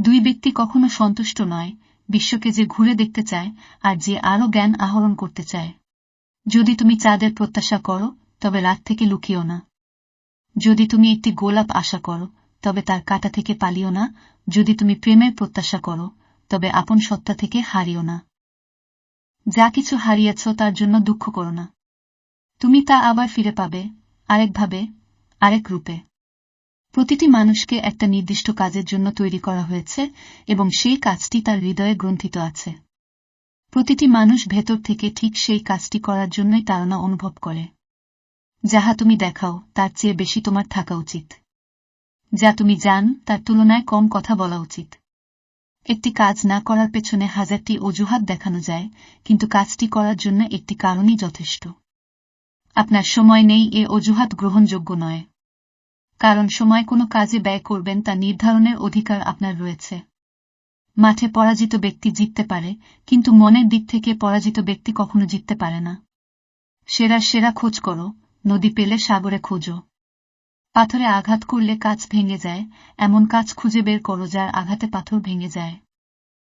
দুই ব্যক্তি কখনো সন্তুষ্ট নয়, বিশ্বকে যে ঘুরে দেখতে চায় আর যে আরও জ্ঞান আহরণ করতে চায়। যদি তুমি চাঁদের প্রত্যাশা করো, তবে রাত থেকে লুকিও না। যদি তুমি একটি গোলাপ আশা করো, তবে তার কাঁটা থেকে পালিও না। যদি তুমি প্রেমের প্রত্যাশা করো, তবে আপন সত্তা থেকে হারিও না। যা কিছু হারিয়েছ তার জন্য দুঃখ করো না। তুমি তা আবার ফিরে পাবে, আরেকভাবে, আরেক রূপে। প্রতিটি মানুষকে একটা নির্দিষ্ট কাজের জন্য তৈরি করা হয়েছে এবং সেই কাজটি তার হৃদয়ে গ্রন্থিত আছে। প্রতিটি মানুষ ভেতর থেকে ঠিক সেই কাজটি করার জন্যই তাড়না অনুভব করে। যাহা তুমি দেখাও তার চেয়ে বেশি তোমার থাকা উচিত। যা তুমি জান তার তুলনায় কম কথা বলা উচিত। একটি কাজ না করার পেছনে হাজারটি অজুহাত দেখানো যায়, কিন্তু কাজটি করার জন্য একটি কারণই যথেষ্ট। আপনার সময় নেই এ অজুহাত গ্রহণযোগ্য নয়। কারণ সময় কোনো কাজে ব্যয় করবেন তা নির্ধারণের অধিকার আপনার রয়েছে। মাঠে পরাজিত ব্যক্তি জিততে পারে, কিন্তু মনের দিক থেকে পরাজিত ব্যক্তি কখনো জিততে পারে না। সেরা খোঁজ করো, নদী পেলে সাগরে খোঁজো। পাথরে আঘাত করলে কাঁচ ভেঙে যায়, এমন কাজ খুঁজে বের করো যার আঘাতে পাথর ভেঙে যায়।